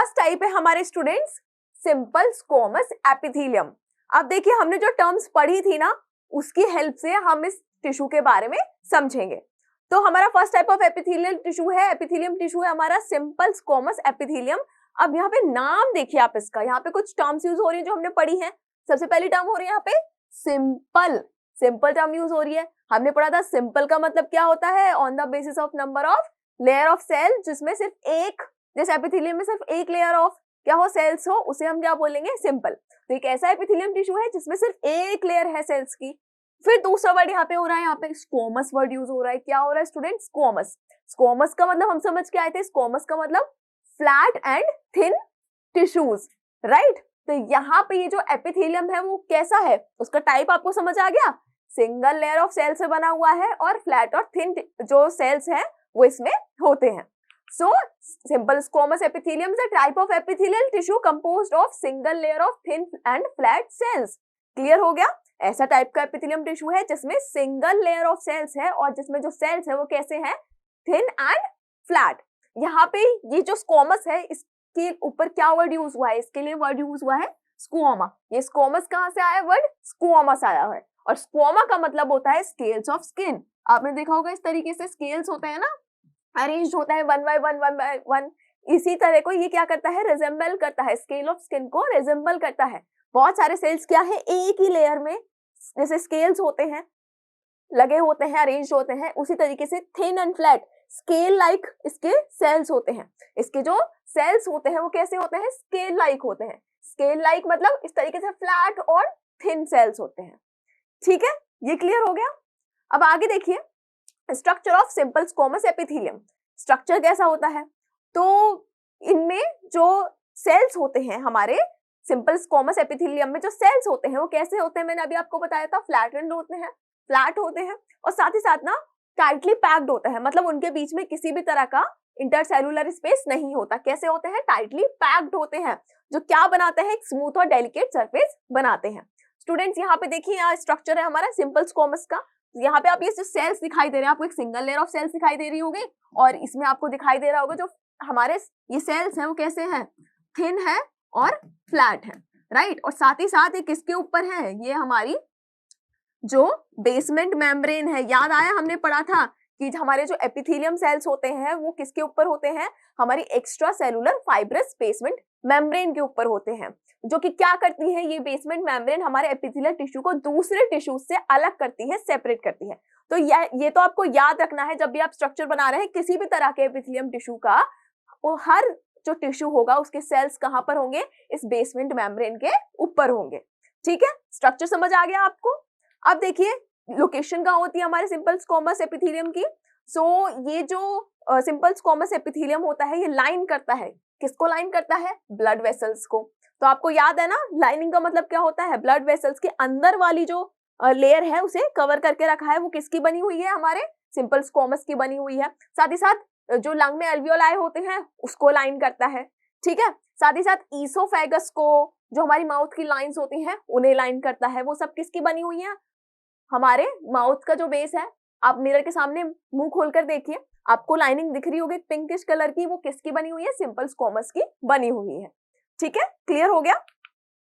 First type है हमारे students simple squamous epithelium. अब देखिए हमने जो टर्म्स पढ़ी थी ना उसकी हेल्प से हम इस टिश्यू के बारे में समझेंगे। तो हमारा first type of epithelial tissue है, एपिथेलियम टिश्यू है हमारा सिंपल स्क्वैमस एपिथेलियम। अब यहाँ पे नाम देखिए आप इसका, यहाँ पे कुछ टर्म्स यूज हो रही है जो हमने पढ़ी है। सबसे पहली टर्म हो रही है यहाँ पे सिंपल, सिंपल टर्म यूज हो रही है। हमने पढ़ा था सिंपल का मतलब क्या होता है, on the basis of number of layer of cell, जिसमें सिर्फ एक, जैसे एपिथेलियम में सिर्फ एक लेयर ऑफ क्या हो सेल्स हो, उसे हम क्या बोलेंगे सिंपल। तो एक ऐसा एपिथेलियम टिश्यू है जिसमें सिर्फ एक लेयर है सेल्स की। फिर दूसरा वर्ड यहाँ पे हो रहा है, यहाँ पे स्क्वैमस वर्ड यूज हो रहा है। क्या हो रहा है स्टूडेंट, स्क्वैमस। स्क्वैमस का मतलब हम समझ के आए थे, स्क्वैमस का मतलब flat and thin tissues, right. तो यहाँ पे ये जो एपिथेलियम है वो कैसा है, उसका टाइप आपको समझ आ गया, सिंगल लेयर ऑफ सेल से बना हुआ है और फ्लैट और थिन जो सेल्स हैं वो इसमें होते हैं। So, simple squamous epithelium is a type of epithelial tissue composed of single layer of thin and flat cells. Clear हो गया? ऐसा टाइप का एपिथेलियम टिश्यू है जिसमें सिंगल लेयर ऑफ सेल्स है और जिसमें जो सेल्स है वो कैसे हैं, थिन एंड फ्लैट। यहाँ पे ये जो स्क्वैमस है इसके ऊपर क्या वर्ड यूज हुआ है, इसके लिए वर्ड यूज हुआ है स्क्वैमा। ये स्क्वैमस कहाँ से आया, वर्ड स्क्वैमस आया है। और स्क्वैमा का मतलब होता है स्केल्स ऑफ स्किन। आपने देखा होगा इस तरीके से स्केल्स होते हैं ना, अरेंज होता है वन बाय वन। इसी तरह को ये क्या करता है, रिजेंबल करता है, स्केल ऑफ स्किन को रिजेंबल करता है। बहुत सारे सेल्स क्या है एक ही लेयर में जैसे स्केल्स होते हैं, लगे होते हैं, अरेंज होते हैं, उसी तरीके से thin and flat scale like इसके सेल्स होते हैं। इसके जो सेल्स होते हैं वो कैसे होते हैं, स्केल लाइक होते हैं। स्केल लाइक मतलब इस तरीके से फ्लैट और थिन सेल्स होते हैं। ठीक है, ये क्लियर हो गया। अब आगे देखिए structure of simple squamous epithelium. Structure कैसा होता है, तो इनमें जो सेल्स होते हैं हमारे सिंपल स्क्वैमस एपिथेलियम में जो सेल्स होते हैं वो कैसे होते हैं, मैंने अभी आपको बताया था फ्लैटेंड होते हैं, फ्लैट होते हैं और साथ ही साथ ना टाइटली पैक्ड होता है, मतलब उनके बीच में किसी भी तरह का इंटरसेलुलर स्पेस नहीं होता। कैसे होते हैं, टाइटली पैक्ड होते हैं, जो क्या बनाते हैं, एक स्मूथ और डेलिकेट सरफेस बनाते हैं। स्टूडेंट्स यहाँ पे देखिए यहाँ स्ट्रक्चर है हमारा सिंपल स्क्वैमस का। यहाँ पे आप ये जो सेल्स दिखाई दे रहे हैं, आपको एक सिंगल लेयर ऑफ सेल्स दिखाई दे रही होगी और इसमें आपको दिखाई दे रहा होगा जो हमारे ये सेल्स हैं वो कैसे हैं, थिन है और फ्लैट है, राइट। और साथ ही साथ ये किसके ऊपर है, ये हमारी जो बेसमेंट मेम्ब्रेन है। याद आया हमने पढ़ा था कि हमारे जो एपिथेलियम सेल्स होते हैं वो किसके ऊपर होते हैं, हमारी extra cellular fibrous basement membrane के ऊपर होते हैं, जो कि क्या करती है, ये बेसमेंट मेम्ब्रेन हमारे एपिथेलियल टिश्यू को दूसरे टिश्यू से अलग करती है, सेपरेट करती है। तो ये तो आपको याद रखना है जब भी आप स्ट्रक्चर बना रहे हैं किसी भी तरह के एपिथेलियम टिश्यू का, वो हर जो टिश्यू होगा उसके सेल्स कहाँ पर होंगे, इस बेसमेंट मेम्ब्रेन के ऊपर होंगे। ठीक है, स्ट्रक्चर समझ आ गया आपको। अब देखिए लोकेशन कहाँ होती है हमारे सिंपल स्क्वैमस एपिथेलियम की। ये जो सिंपल स्क्वैमस एपिथेलियम होता है ये लाइन करता है, किसको लाइन करता है, ब्लड वेसल्स को। तो आपको याद है ना लाइनिंग का मतलब क्या होता है, ब्लड वेसल्स के अंदर वाली जो लेयर है उसे कवर करके रखा है, वो किसकी बनी हुई है, हमारे सिंपल स्क्वैमस की बनी हुई है। साथ ही साथ जो लंग में एल्वियोलाई होते हैं उसको लाइन करता है। ठीक है, साथ ही साथ ईसोफेगस को, जो हमारी माउथ की लाइंस होती हैं उन्हें लाइन करता है। वो सब किसकी बनी हुई है, हमारे माउथ का जो बेस है, आप मिरर के सामने मुंह खोलकर देखिए, आपको लाइनिंग दिख रही होगी पिंकिश कलर की, वो किसकी बनी हुई है, सिंपल स्क्वैमस की बनी हुई है। ठीक है, क्लियर हो गया।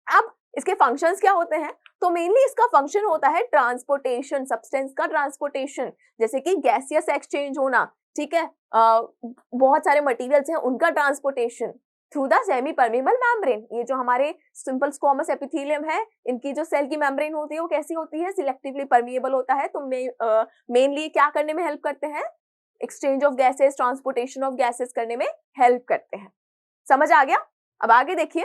अब इसके फंक्शंस क्या होते हैं, तो मेनली इसका फंक्शन होता है ट्रांसपोर्टेशन, सब्सटेंस का ट्रांसपोर्टेशन, जैसे कि गैसियस एक्सचेंज होना, ठीक है, बहुत सारे मटेरियल्स हैं उनका transportation through the semi permeable membrane. ये जो हमारे सिंपल स्क्वैमस एपिथेलियम है इनकी जो सेल की मेम्ब्रेन होती है वो कैसी होती है, सिलेक्टिवली परमिएबल होता है। तो मेनली क्या करने में हेल्प करते हैं, exchange of gases, transportation of gases करने में हेल्प करते हैं। समझ आ गया। अब आगे देखिए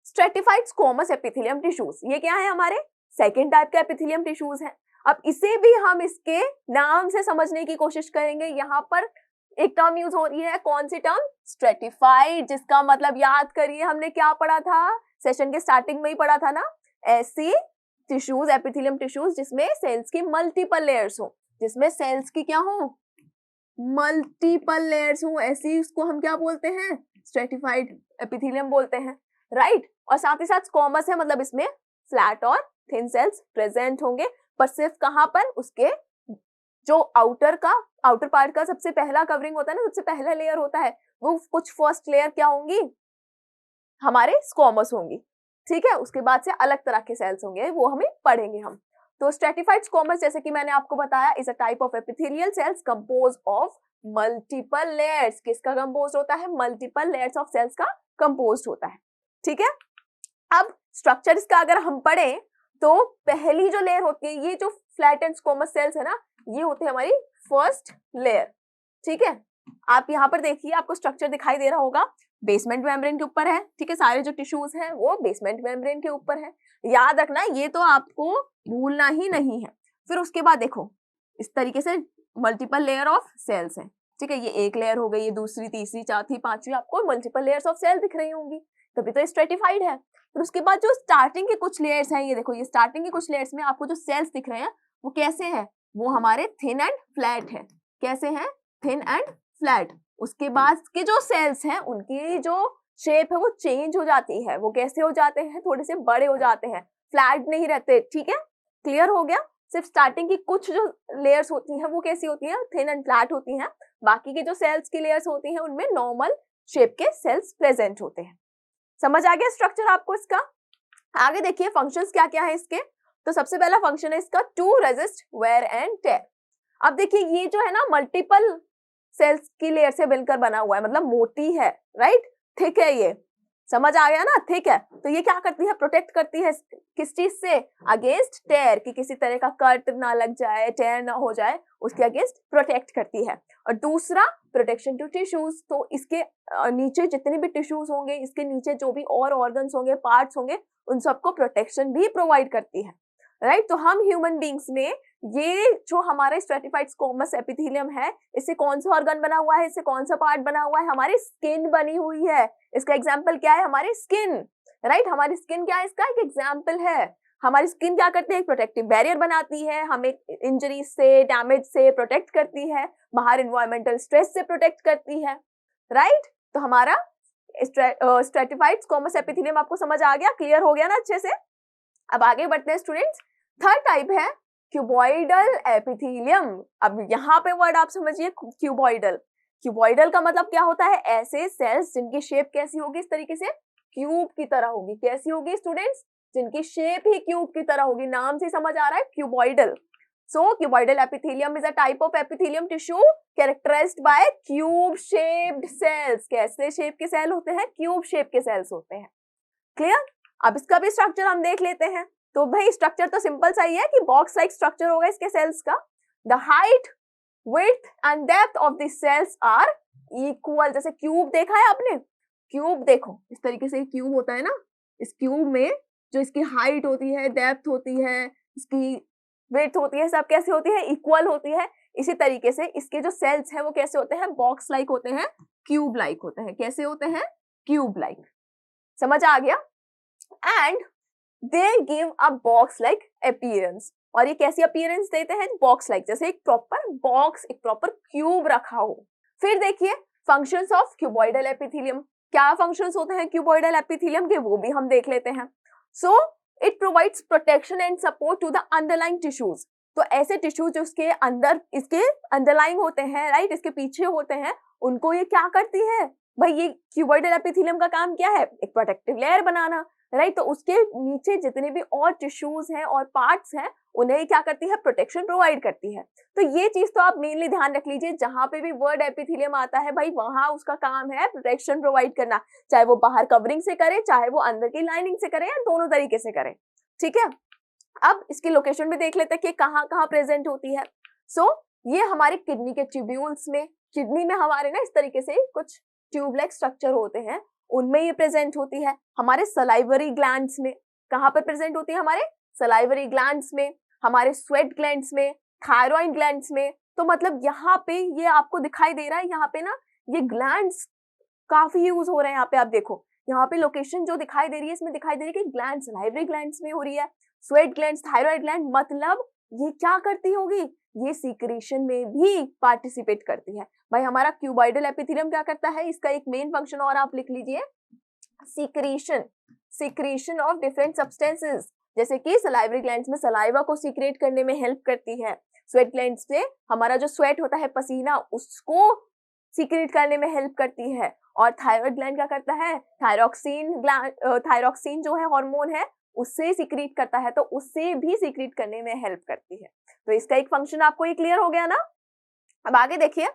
स्ट्रेटिफाइड स्क्वैमस एपिथेलियम टिश्यूज, ये क्या है, हमारे सेकेंड टाइप के एपिथेलियम टिश्यूज हैं। अब इसे भी हम इसके नाम से समझने की कोशिश करेंगे। यहाँ पर एक टर्म यूज हो रही है, कौन सी टर्म, स्ट्रेटिफाइड, जिसका मतलब याद करिए हमने क्या पढ़ा था, सेशन के स्टार्टिंग में ही पढ़ा था ना, ऐसी टिश्यूज, एपिथेलियम टिश्यूज जिसमें सेल्स की मल्टीपल लेयर्स हो, जिसमें सेल्स की क्या हो, मल्टीपल लेयर्स हो, ऐसी उसको हम क्या बोलते हैं, स्ट्रेटिफाइड एपिथेलियम बोलते हैं, राइट। और साथ ही साथ स्क्वैमस है, मतलब इसमें फ्लैट और थिन सेल्स प्रेजेंट होंगे, पर सिर्फ कहां पर, उसके जो आउटर पार्ट का सबसे पहला कवरिंग होता है ना, सबसे पहला लेयर होता है, वो कुछ फर्स्ट लेयर क्या होंगी, हमारे स्क्वामस होंगी, ठीक है। उसके बाद से अलग तरह के सेल्स होंगे, वो हमें पढ़ेंगे हम। तो स्ट्रेटिफाइड स्क्वामस, जैसे कि मैंने आपको बताया, is a type of epithelial cells compose of multiple layers. किसका कंपोज होता है, मल्टीपल लेयर्स ऑफ सेल्स का कंपोज होता है, ठीक है। अब स्ट्रक्चर इसका अगर हम पढ़ें तो पहली जो लेयर होती है, ये जो फ्लैट एंड स्क्वामस सेल्स है ना, ये होती है हमारी फर्स्ट लेयर, ठीक है। आप यहाँ पर देखिए, आपको स्ट्रक्चर दिखाई दे रहा होगा, बेसमेंट मेम्ब्रेन के ऊपर है, ठीक है, सारे जो टिश्यूज हैं वो बेसमेंट मेम्ब्रेन के ऊपर है, याद रखना, ये तो आपको भूलना ही नहीं है। फिर उसके बाद देखो, इस तरीके से मल्टीपल लेयर ऑफ सेल्स हैं, ठीक है, ये एक लेयर हो गई, ये दूसरी, तीसरी, चौथी, पांचवी, आपको मल्टीपल लेयर्स ऑफ सेल दिख रही होंगी, तभी तो स्ट्रेटिफाइड है। फिर उसके बाद जो स्टार्टिंग के कुछ लेयर्स हैं, ये देखो, ये स्टार्टिंग के कुछ लेयर्स में आपको जो सेल्स दिख रहे हैं वो कैसे हैं, वो हमारे थिन एंड फ्लैट है। कैसे हैं, थिन एंड फ्लैट। उसके बाद के जो सेल्स हैं उनकी जो शेप है वो चेंज हो जाती है, वो कैसे हो जाते हैं, थोड़े से बड़े हो जाते हैं, फ्लैट नहीं रहते, ठीक है, क्लियर हो गया। सिर्फ स्टार्टिंग की कुछ जो लेयर्स होती हैं वो कैसी होती हैं, थिन एंड फ्लैट होती हैं, बाकी की जो सेल्स की लेयर्स होती हैं उनमें नॉर्मल शेप के सेल्स प्रेजेंट होते हैं। समझ आ गया स्ट्रक्चर आपको इसका। आगे देखिए फंक्शंस क्या क्या है इसके। तो सबसे पहला फंक्शन है इसका to resist wear and tear. अब देखिए, ये जो है ना मल्टीपल सेल्स की लेयर से मिलकर बना हुआ है, मतलब मोटी है, राइट, थिक है, ये समझ आ गया ना, थिक है। तो ये क्या करती है, प्रोटेक्ट करती है किस चीज से, अगेंस्ट टेयर, कि किसी तरह का कट ना लग जाए, टेयर ना हो जाए, उसके अगेंस्ट प्रोटेक्ट करती है। और दूसरा प्रोटेक्शन टू टिश्यूज, तो इसके नीचे जितने भी टिश्यूज होंगे, इसके नीचे जो भी और ऑर्गन्स होंगे, पार्ट्स होंगे, उन सबको प्रोटेक्शन भी प्रोवाइड करती है, राइट। तो हम ह्यूमन बींग्स में ये जो हमारे स्ट्रेटिफाइड स्क्वामस एपिथेलियम है, इससे कौन सा ऑर्गन बना हुआ है, इससे कौन सा पार्ट बना हुआ है, हमारी स्किन बनी हुई है। इसका एग्जाम्पल क्या है, हमारी स्किन, राइट, हमारी स्किन क्या है, इसका एक एग्जाम्पल है। हमारी स्किन क्या करती है, प्रोटेक्टिव बैरियर बनाती है, हमें इंजरी से, डैमेज से प्रोटेक्ट करती है, बाहर इन्वायरमेंटल स्ट्रेस से प्रोटेक्ट करती है, राइट। तो हमारा स्ट्रेटिफाइड स्क्वामस एपिथेलियम आपको समझ आ गया, क्लियर हो गया ना अच्छे से। अब आगे बढ़ते हैं स्टूडेंट्स। थर्ड टाइप है क्यूबॉइडल एपिथेलियम। अब यहाँ पे वर्ड आप समझिए, क्यूबॉइडल। क्यूबॉइडल का मतलब क्या होता है, ऐसे सेल्स जिनकी शेप कैसी होगी, इस तरीके से क्यूब की तरह होगी। कैसी होगी स्टूडेंट्स, जिनकी शेप ही क्यूब की तरह होगी, नाम से समझ आ रहा है, cuboidal. So cuboidal epithelium is a type of epithelium tissue characterised by cube shaped cells. कैसे शेप के सेल होते हैं, क्यूब शेप के सेल्स होते हैं, क्लियर। अब इसका भी स्ट्रक्चर हम देख लेते हैं। तो भाई स्ट्रक्चर तो सिंपल सा ही है कि बॉक्स लाइक स्ट्रक्चर होगा इसके सेल्स का। The height, width and depth of the cells are equal. जैसे क्यूब देखा है आपने, क्यूब देखो, इस तरीके से क्यूब होता है ना, इस क्यूब में जो इसकी हाइट होती है, डेप्थ होती है, इसकी विड्थ होती है, सब कैसे होती है, इक्वल होती है। इसी तरीके से इसके जो सेल्स हैं वो कैसे होते हैं, बॉक्स लाइक होते हैं, क्यूब लाइक होते हैं। कैसे होते हैं, क्यूब लाइक। समझ आ गया। And they give a box like appearance. और ये कैसी अपीयरेंस देते हैं, बॉक्स लाइक, जैसे एक प्रॉपर बॉक्स, एक प्रॉपर क्यूब रखा हो। फिर देखिए फंक्शंस ऑफ क्यूबॉइडल एपिथेलियम। क्या फंक्शंस होते हैं क्यूबॉइडल एपिथेलियम के, वो भी हम देख लेते हैं। So it provides protection and support to the underlying tissues. तो ऐसे टिश्यूज जो इसके अंदर, इसके अंडरलाइंग होते हैं, राइट, इसके पीछे होते हैं, उनको ये क्या करती है भाई, ये क्यूबॉइडल एपिथेलियम का काम क्या है, एक प्रोटेक्टिव लेयर बनाना, राइट। तो उसके नीचे जितने भी और टिश्यूज हैं और पार्ट्स हैं, उन्हें क्या करती है, प्रोटेक्शन प्रोवाइड करती है। तो ये चीज तो आप मेनली ध्यान रख लीजिए, जहां पे भी वर्ड एपिथेलियम आता है भाई, वहां उसका काम है प्रोटेक्शन प्रोवाइड करना, चाहे वो बाहर कवरिंग से करे, चाहे वो अंदर की लाइनिंग से करे, या दोनों तरीके से करे, ठीक है। अब इसकी लोकेशन भी देख लेते हैं कि कहाँ कहाँ प्रेजेंट होती है। सो ये हमारे किडनी के ट्यूब्यूल्स में, किडनी में हमारे ना इस तरीके से कुछ ट्यूब लाइक स्ट्रक्चर होते हैं, उनमें ये प्रेजेंट होती है। हमारे सलाइवरी ग्लैंड्स में, कहाँ पर प्रेजेंट होती है, हमारे सलाइवरी ग्लैंड्स में, हमारे स्वेट ग्लैंड्स में, थायराइड ग्लैंड्स में। तो मतलब यहाँ पे ये आपको दिखाई दे रहा है, यहाँ पे ना ये ग्लैंड्स काफी यूज हो रहे हैं। यहाँ पे आप देखो, यहाँ पे लोकेशन जो दिखाई दे रही है, इसमें दिखाई दे रही है कि ग्लैंड सलाइवरी ग्लैंड्स में हो रही है, स्वेट ग्लैंड्स, थायराइड ग्लैंड। मतलब ये क्या करती होगी, ये सीक्रेशन में भी पार्टिसिपेट करती है। भाई हमारा क्यूबॉइडल एपिथेलियम क्या करता है, इसका एक मेन फंक्शन और आप लिख लीजिए, secretion, secretion of different substances. जैसे कि सलाइवरी ग्लैंड्स में सलाइवा को सीक्रेट करने में हेल्प करती है, स्वेट ग्लैंड से हमारा जो स्वेट होता है पसीना उसको सीक्रेट करने में हेल्प करती है। और थायराइड ग्लैंड क्या करता है, थायरॉक्सिन जो है हार्मोन है उससे सीक्रेट करता है, तो उससे भी सीक्रेट करने में हेल्प करती है। तो इसका एक फंक्शन आपको ये क्लियर हो गया ना। अब आगे देखिए,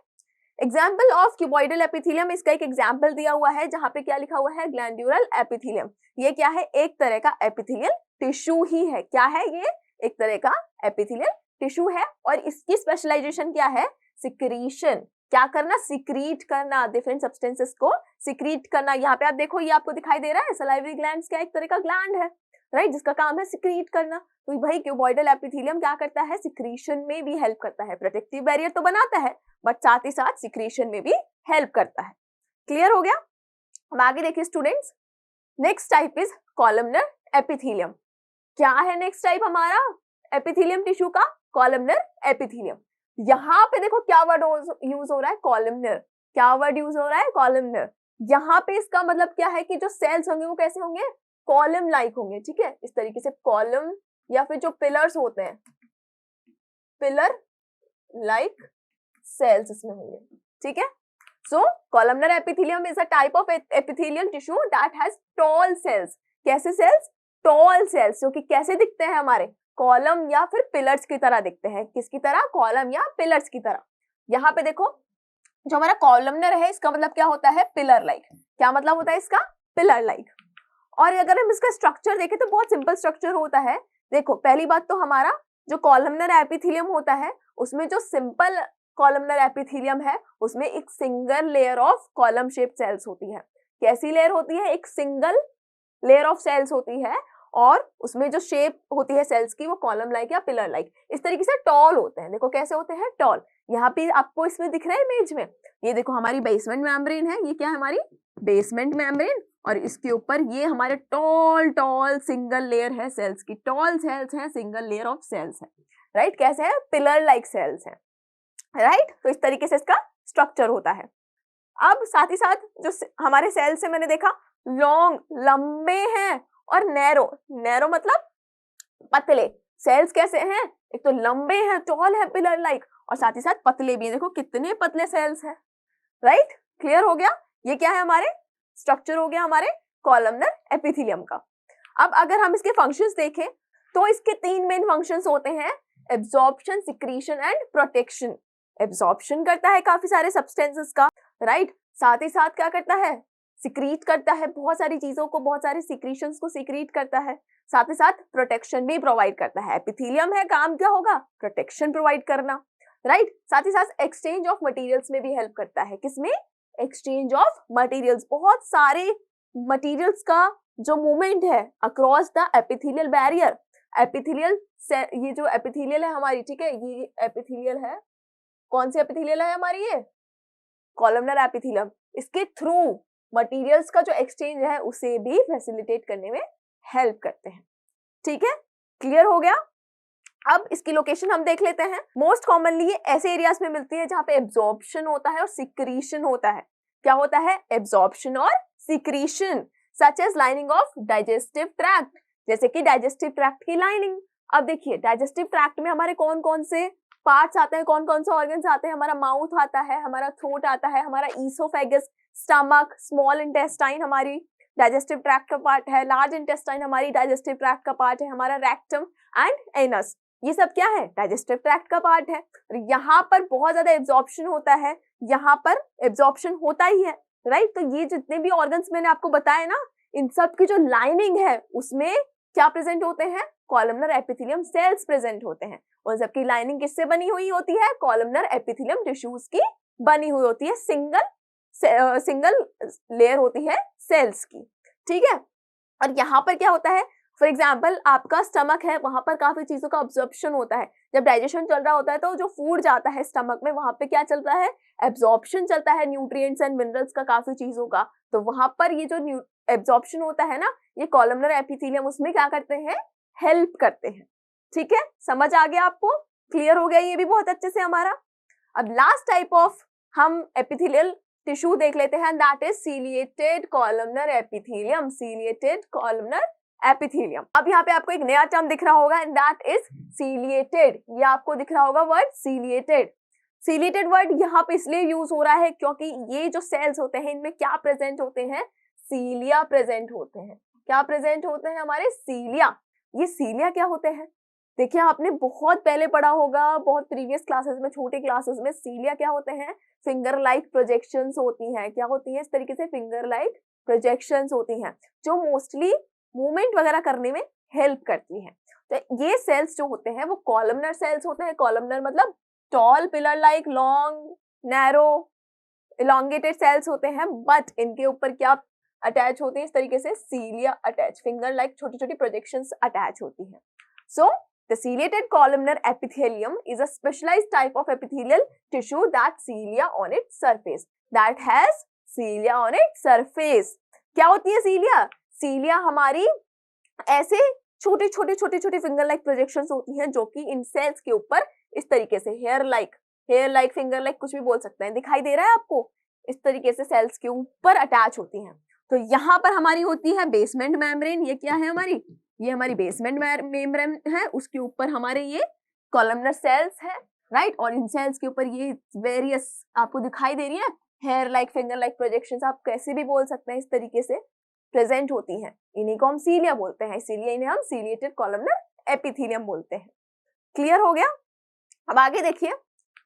एग्जाम्पल ऑफ क्यूबॉइडल एपिथेलियम, इसका एक एग्जाम्पल दिया हुआ है जहां पे क्या लिखा हुआ है, ग्लैंड्यूलर एपिथेलियम। ये क्या है, एक तरह का एपिथेलियल टिश्यू ही है। क्या है ये, एक तरह का एपिथेलियल टिश्यू है। और इसकी स्पेशलाइजेशन क्या है, सिक्रीशन, क्या करना, सिक्रीट करना, डिफरेंट सब्सटेंसेस को सिक्रीट करना। यहाँ पे आप देखो, ये आपको दिखाई दे रहा है सलाइवरी ग्लैंड्स क्या एक तरह का ग्लैंड है, राइट, जिसका काम है सिक्रीट करना। तो भाई क्यूबॉइडल एपिथेलियम क्या करता है, सिक्रीशन में भी हेल्प करता है। प्रोटेक्टिव बैरियर तो बनाता है बट साथ ही साथ सिक्रीशन में भी हेल्प करता है। क्लियर हो गया। अब आगे देखिए students, next type is columnar epithelium. क्या है नेक्स्ट टाइप हमारा एपिथेलियम टिश्यू का, कॉलमनर एपिथेलियम। यहाँ पे देखो क्या वर्ड यूज हो रहा है, कॉलमनर। क्या वर्ड यूज हो रहा है, कॉलमनर। यहाँ पे इसका मतलब क्या है कि जो सेल्स होंगे वो कैसे होंगे, कॉलम लाइक होंगे, ठीक है, इस तरीके से कॉलम या फिर जो पिलर्स होते हैं, पिलर लाइक सेल्स इसमें होंगे, ठीक है। So columnar epithelium is a type of epithelial tissue that has tall cells. कैसे सेल्स, टॉल सेल्स, जो कि कैसे दिखते हैं हमारे, कॉलम या फिर पिलर्स की तरह दिखते हैं। किसकी तरह, कॉलम या पिलर्स की तरह। यहाँ पे देखो जो हमारा कॉलमनर है इसका मतलब क्या होता है, पिलर लाइक। क्या मतलब होता है इसका, पिलर लाइक। और अगर हम इसका स्ट्रक्चर देखें तो बहुत सिंपल स्ट्रक्चर होता है। देखो पहली बात तो हमारा जो कॉलमनर एपिथेलियम होता है उसमें जो सिंपल कॉलमनर एपिथेलियम है उसमें एक single layer of column shape cells होती है। कैसी लेयर होती है, एक सिंगल लेयर ऑफ सेल्स होती है और उसमें जो शेप होती है सेल्स की वो कॉलम लाइक या पिलर लाइक इस तरीके से टॉल होते हैं। देखो कैसे होते हैं, टॉल। यहाँ पे आपको इसमें दिख रहा है इमेज में, ये देखो हमारी बेसमेंट मेम्ब्रेन है, ये क्या है हमारी बेसमेंट मेम्ब्रेन, और इसके ऊपर ये हमारे टॉल टॉल सिंगल लेयर है सेल्स की, टॉल सेल्स है, सिंगल लेयर ऑफ सेल्स है, राइट। कैसे है, पिलर लाइक सेल्स है, राइट। तो इस तरीके से इसका स्ट्रक्चर होता है। अब साथ ही साथ जो हमारे सेल्स से मैंने देखा लॉन्ग, लंबे हैं, और नैरो, नैरो मतलब पतले। सेल्स कैसे हैं, एक तो लंबे हैं, टॉल है, पिलर लाइक, और साथ ही साथ पतले भी हैं। देखो कितने पतले सेल्स हैं, राइट। क्लियर हो गया। ये क्या है, हमारे स्ट्रक्चर हो गया हमारे कॉलमनर एपिथेलियम का। अब अगर हम इसके फंक्शंस देखें तो इसके तीन मेन फंक्शंस होते हैं, absorption, secretion and protection. Absorption करता है काफी सारे सब्सटेंसेस का, राइट। साथ ही साथ क्या करता है, सिक्रीट करता है बहुत सारी चीजों को, बहुत सारे सिक्रीशंस को सिक्रीट करता है। साथ ही साथ प्रोटेक्शन भी प्रोवाइड करता है। एपिथेलियम है, काम क्या होगा, प्रोटेक्शन प्रोवाइड करना, राइट। साथ ही साथ एक्सचेंज ऑफ मटेरियल्स में भी हेल्प करता है। किसमें, एक्सचेंज ऑफ मटेरियल्स, बहुत सारे मटेरियल्स का जो मूवमेंट है across the epithelial barrier. Epithelial ये जो एपिथेलियल है हमारी, ठीक है, ये एपिथेलियल है, कौन सी एपिथेलियल है हमारी, ये कॉलमनर एपिथेलियम। इसके थ्रू मटेरियल्स का जो एक्सचेंज है उसे भी फैसिलिटेट करने में हेल्प करते हैं, ठीक है। क्लियर हो गया। अब इसकी लोकेशन हम देख लेते हैं। मोस्ट कॉमनली ये ऐसे एरियाज में मिलती है जहां पे एब्जॉर्प्शन होता है और सिक्रीशन होता है। क्या होता है, एब्जॉर्प्शन और secretion, such as lining of digestive tract, जैसे कि डाइजेस्टिव ट्रैक्ट की लाइनिंग। अब देखिए डाइजेस्टिव ट्रैक्ट में हमारे कौन कौन से पार्ट्स आते हैं, कौन कौन से ऑर्गन्स आते हैं, हमारा माउथ आता है, हमारा थ्रोट आता है, हमारा ईसोफेगस, स्टमक, स्मॉल इंटेस्टाइन हमारी डाइजेस्टिव ट्रैक्ट का पार्ट है, लार्ज इंटेस्टाइन हमारी डाइजेस्टिव ट्रैक्ट का पार्ट है, हमारा रेक्टम एंड एनस, ये सब क्या है, डाइजेस्टिव ट्रैक्ट का पार्ट है। यहाँ पर बहुत ज्यादा एब्जॉर्प्शन होता है, यहाँ पर एब्जॉर्प्शन होता ही है, राइट। तो ये जितने भी ऑर्गन्स मैंने आपको बताए ना, इन सब की जो लाइनिंग है उसमें क्या प्रेजेंट होते हैं, कॉलमनर एपिथेलियम सेल्स प्रेजेंट होते हैं। उन सब की लाइनिंग किससे बनी हुई होती है, कॉलमनर एपिथेलियम टिश्यूज की बनी हुई होती है, सिंगल लेयर होती है सेल्स की, ठीक है। और यहाँ पर क्या होता है, फॉर एग्जाम्पल आपका स्टमक है, वहां पर काफी चीजों का ऑब्जॉर्प्शन होता है। जब डाइजेशन चल रहा होता है तो जो फूड जाता है स्टमक में, वहां पे क्या चलता है, एब्जॉर्प्शन चलता है न्यूट्रिएंट्स एंड मिनरल्स का, काफी चीजों का। तो वहां पर ये जो एब्जॉर्प्शन होता है ना, ये कॉलमनर एपिथेलियम उसमें क्या करते हैं, हेल्प करते हैं, ठीक है। समझ आ गया आपको, क्लियर हो गया ये भी बहुत अच्छे से हमारा। अब लास्ट टाइप ऑफ हम एपिथेलियल टिश्यू देख लेते हैं, that is ciliated columnar epithelium, ciliated columnar epithelium. अब यहाँ पे आपको एक नया टर्म दिख रहा होगा एंड दैट इज सीलिएटेड। ये आपको दिख रहा होगा वर्ड सीलिएटेड। सीलिएटेड वर्ड यहाँ पे इसलिए यूज हो रहा है क्योंकि ये जो सेल्स होते हैं इनमें क्या प्रेजेंट होते हैं, सीलिया प्रेजेंट होते हैं। क्या प्रेजेंट होते हैं हमारे, सीलिया। ये सीलिया क्या होते हैं, देखिए आपने बहुत पहले पढ़ा होगा, बहुत प्रीवियस क्लासेस में, छोटे क्लासेस में। सीलिया क्या होते हैं, फिंगर लाइक प्रोजेक्शंस होती हैं। क्या होती है, इस तरीके से फिंगर लाइक प्रोजेक्शंस होती हैं जो मोस्टली मूवमेंट वगैरह करने में हेल्प करती हैं। तो ये सेल्स जो होते हैं वो कॉलमनर सेल्स होते हैं। कॉलमनर मतलब tall pillar like long narrow elongated cells होते हैं, बट इनके ऊपर क्या अटैच होते हैं, इस तरीके से सीलिया अटैच, फिंगर लाइक छोटी छोटी प्रोजेक्शंस अटैच होती हैं। सो the ciliated columnar epithelium is a specialized type of epithelial tissue that cilia on its surface, that has cilia on its surface। क्या होती है सीलिया, सीलिया हमारी ऐसे छोटे छोटे छोटे छोटे फिंगर लाइक प्रोजेक्शंस होती हैं जो कि इन सेल्स के ऊपर इस तरीके से हेयर लाइक फिंगर लाइक कुछ भी बोल सकते हैं, दिखाई दे रहा है आपको, इस तरीके से सेल्स के ऊपर अटैच होती हैं। तो यहाँ पर हमारी होती है बेसमेंट मेम्ब्रेन। ये क्या है हमारी, ये हमारी बेसमेंट मेम्ब्रेन है, उसके ऊपर हमारे ये कॉलमनर सेल्स है, राइट। और इन सेल्स के ऊपर ये वेरियस आपको दिखाई दे रही है hair like finger like projections, आप कैसे भी बोल सकते हैं, इस तरीके से प्रेजेंट होती हैं। इन्हीं को हम सीलिया बोलते हैं, इसीलिए इन्हें हम सीलिएटेड कॉलमनर एपिथेलियम बोलते हैं। क्लियर हो गया। अब आगे देखिए,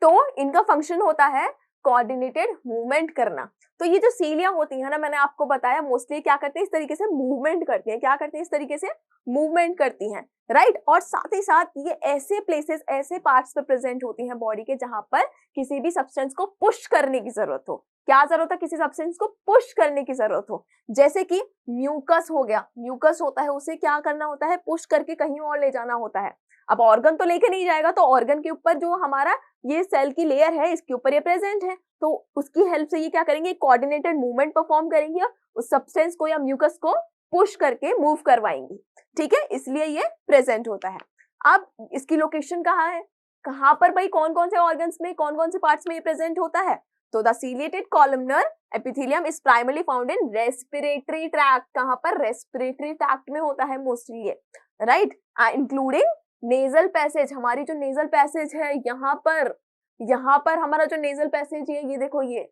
तो इनका फंक्शन होता है कोऑर्डिनेटेड मूवमेंट करना। तो ये जो सीलिया होती है ना, मैंने आपको बताया मोस्टली क्या करती है, इस तरीके से मूवमेंट करती है। क्या करती है, इस तरीके से मूवमेंट करती हैं, राइट। और साथ ही साथ ये ऐसे प्लेसेस, ऐसे पार्ट्स पे प्रेजेंट होती हैं बॉडी के जहां पर किसी भी सब्सटेंस को पुश करने की जरूरत हो। क्या जरूरत है, किसी सब्सटेंस को पुश करने की जरूरत हो, जैसे कि म्यूकस हो गया। म्यूकस होता है, उसे क्या करना होता है, पुश करके कहीं और ले जाना होता है। अब ऑर्गन तो लेके नहीं जाएगा, तो ऑर्गन के ऊपर जो हमारा ये सेल की लेयर है, इसके ऊपर ये प्रेजेंट है, तो उसकी हेल्प से ये क्या करेंगे, कोऑर्डिनेटेड मूवमेंट परफॉर्म करेंगे, उस सब्सटेंस को या म्यूकस को पुश करके मूव करवाएंगी। ठीक है, इसलिए ये प्रेजेंट होता है। अब इसकी लोकेशन कहाँ है, कहाँ पर भाई, कौन कौन से ऑर्गन्स में, कौन कौन से पार्ट्स में ये प्रेजेंट होता है। तो the ciliated columnar epithelium is primarily found in respiratory tract. कहाँ पर, रेस्पिरेटरी ट्रैक्ट में होता है मोस्टली ये, राइट। Including nasal passage. हमारी जो नेजल पैसेज है, यहाँ पर हमारा जो नेजल पैसेज है, ये देखो, ये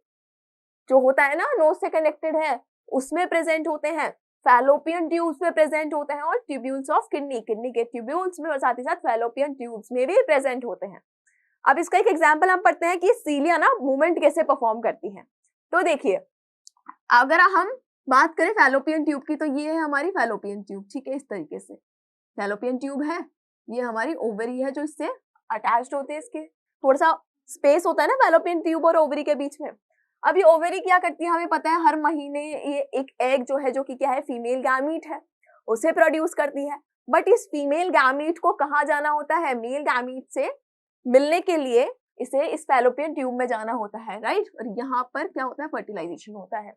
जो होता है ना, नोज से कनेक्टेड है, उसमें प्रेजेंट होते हैं। फैलोपियन ट्यूब्स में प्रेजेंट होते हैं, और ट्यूब्यूल्स ऑफ किडनी के ट्यूब्यूल्स में, और साथ ही साथ फैलोपियन ट्यूब्स में भी प्रेजेंट होते हैं। अब इसका एक एग्जांपल हम पढ़ते हैं कि सीलिया ना मूवमेंट कैसे परफॉर्म करती है। तो देखिए, अगर हम बात करें फैलोपियन ट्यूब की, तो ये है हमारी फैलोपियन ट्यूब, ठीक है। इस तरीके से फैलोपियन ट्यूब है, ये हमारी ओवरी है जो इससे अटैच्ड होते हैं, इसके थोड़ा सा स्पेस होता है ना फैलोपियन ट्यूब और ओवरी के बीच में। अब ये ओवरी क्या करती है, हमें पता है, हर महीने ये एक एग जो है, जो कि क्या है, फीमेल गैमीट है, उसे प्रोड्यूस करती है। बट इस फीमेल गैमीट को कहाँ जाना होता है, मेल गैमीट से मिलने के लिए इसे इस फैलोपियन ट्यूब में जाना होता है, राइट। और यहाँ पर क्या होता है, फर्टिलाइजेशन होता है।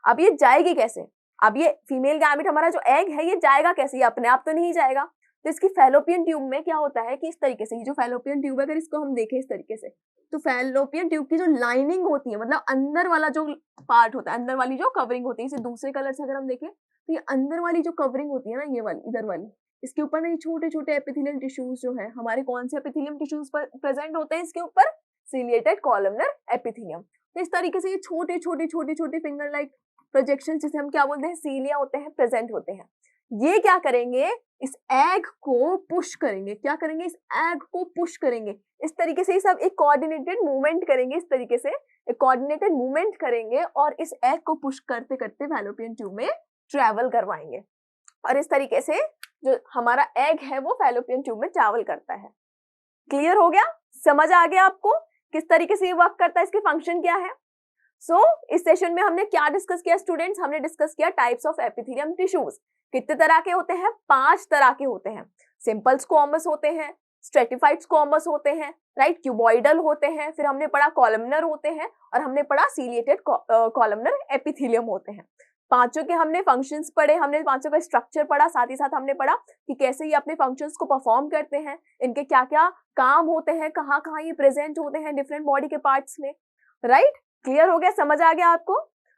अब ये जाएगी कैसे, अब ये फीमेल गैमीट हमारा जो एग है, ये जाएगा कैसे, ये अपने आप तो नहीं जाएगा। तो इसकी फैलोपियन ट्यूब में क्या होता है कि इस तरीके से, ये जो फैलोपियन ट्यूब है, अगर इसको हम देखें इस तरीके से, तो फैलोपियन ट्यूब की जो लाइनिंग होती है, मतलब अंदर वाला जो पार्ट होता है, अंदर वाली जो कवरिंग होती है, इसे दूसरे कलर से अगर हम देखें, तो ये अंदर वाली जो कवरिंग होती है ना, ये वाली, इधर वाली, इसके ऊपर ना ये छोटे छोटे एपिथेलियल टिश्यूज जो है हमारे, कौन से एपिथेलियम टिश्यूज पर प्रेजेंट होते हैं इसके ऊपर, सीलिएटेड कॉलमनर एपिथेलियम। तो इस तरीके से ये छोटे छोटे छोटे छोटे फिंगर लाइक प्रोजेक्शन, जिसे हम क्या बोलते हैं, सीलिया होते हैं, प्रेजेंट होते हैं। ये क्या करेंगे, इस एग को पुश करेंगे। क्या करेंगे, इस एग को पुश करेंगे। इस तरीके से ये सब एक कोऑर्डिनेटेड मूवमेंट करेंगे, इस तरीके से एक कोऑर्डिनेटेड मूवमेंट करेंगे, और इस एग को पुश करते करते फैलोपियन ट्यूब में ट्रैवल करवाएंगे। और इस तरीके से जो हमारा एग है वो फैलोपियन ट्यूब में ट्रैवल करता है। क्लियर हो गया, समझ आ गया आपको किस तरीके से ये वर्क करता है, इसके फंक्शन क्या है। इस सेशन में हमने क्या डिस्कस किया स्टूडेंट्स, हमने डिस्कस किया टाइप्स ऑफ एपिथेलियम टिश्यूज। कितने तरह के होते हैं, 5 तरह के होते हैं। सिंपल स्क्वैमस होते हैं, स्ट्रेटिफाइड स्क्वैमस होते हैं, राइट, क्यूबॉइडल होते हैं, फिर हमने पढ़ा कॉलमनर होते हैं, और हमने पढ़ा सीलिएटेड कॉलमनर एपिथेलियम होते हैं। पांचों के हमने फंक्शंस पढ़े, हमने पांचों का स्ट्रक्चर पढ़ा, साथ ही साथ हमने पढ़ा कि कैसे ये अपने फंक्शंस को परफॉर्म करते हैं, इनके क्या क्या काम होते हैं, कहाँ कहाँ ये प्रेजेंट होते हैं डिफरेंट बॉडी के पार्ट्स में, राइट। क्लियर हो गया, समझ आ गया आपको।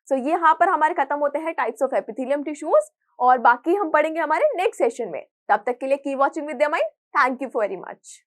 सो ये यहाँ पर हमारे खत्म होते हैं टाइप्स ऑफ एपिथेलियम टिश्यूज, और बाकी हम पढ़ेंगे हमारे नेक्स्ट सेशन में। तब तक के लिए keep watching with mind. Thank you very much.